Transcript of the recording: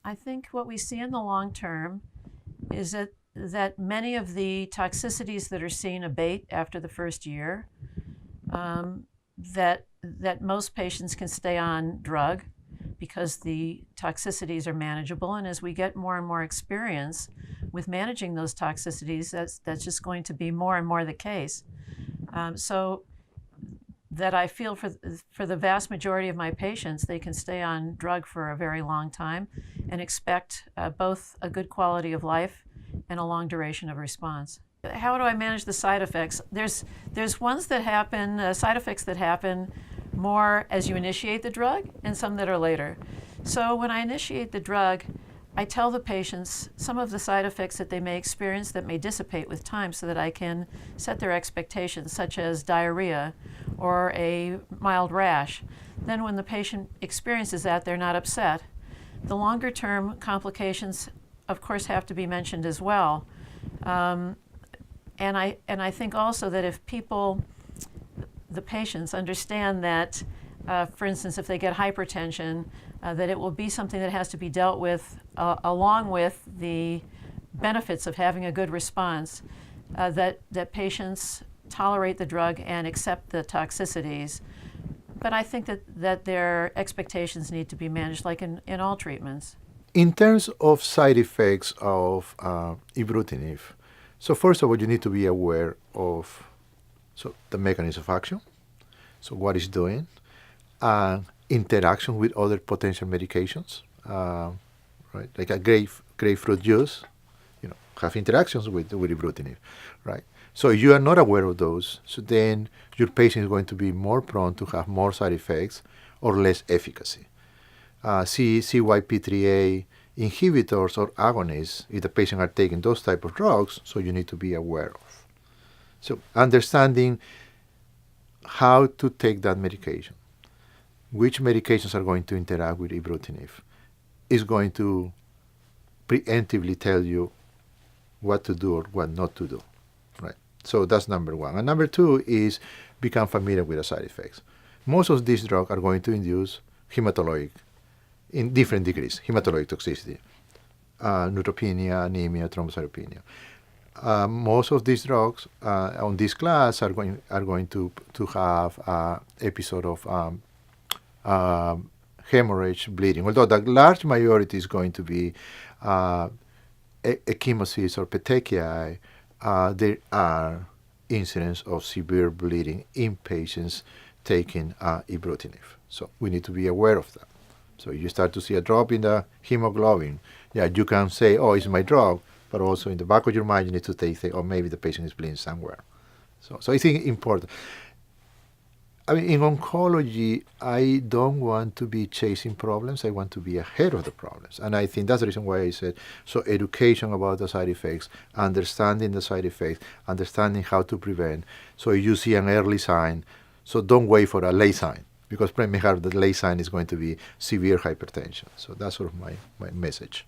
I think what we see in the long term is that many of the toxicities that are seen abate after the first year, that most patients can stay on drug because the toxicities are manageable. And as we get more and more experience with managing those toxicities, that's just going to be more and more the case. So that I feel for the vast majority of my patients, they can stay on drug for a very long time and expect both a good quality of life and a long duration of response. How do I manage the side effects? There's ones that happen, side effects that happen more as you initiate the drug and some that are later. So when I initiate the drug, I tell the patients some of the side effects that they may experience that may dissipate with time so that I can set their expectations, such as diarrhea or a mild rash. Then when the patient experiences that, they're not upset. The longer term complications, of course, have to be mentioned as well. And I think also that if the patients understand that, for instance, if they get hypertension, that it will be something that has to be dealt with along with the benefits of having a good response, that patients tolerate the drug and accept the toxicities. But I think that their expectations need to be managed like in all treatments. In terms of side effects of Ibrutinib, so first of all, you need to be aware of the mechanism of action, so what it's doing, interaction with other potential medications, right? Like a grapefruit juice, have interactions with Ibrutinib, right? So if you are not aware of those, so then your patient is going to be more prone to have more side effects or less efficacy. CYP3A inhibitors or agonists, if the patient are taking those type of drugs, so you need to be aware of. So understanding how to take that medication, which medications are going to interact with Ibrutinib, is going to preemptively tell you what to do or what not to do, right? So that's number one. And number two is become familiar with the side effects. Most of these drugs are going to induce hematologic, in different degrees, hematologic toxicity, neutropenia, anemia, thrombocytopenia. Most of these drugs on this class are going to have episode of hemorrhage, bleeding. Although the large majority is going to be ecchymosis or petechiae, there are incidents of severe bleeding in patients taking Ibrutinib. So we need to be aware of that. So you start to see a drop in the hemoglobin. Yeah, you can say, oh, it's my drug, but also in the back of your mind, you need to say, oh, maybe the patient is bleeding somewhere. So I think important. I mean, in oncology, I don't want to be chasing problems. I want to be ahead of the problems. And I think that's the reason why I said, so education about the side effects, understanding the side effects, understanding how to prevent. So if you see an early sign, so don't wait for a late sign, because the late sign is going to be severe hypertension. So that's sort of my message.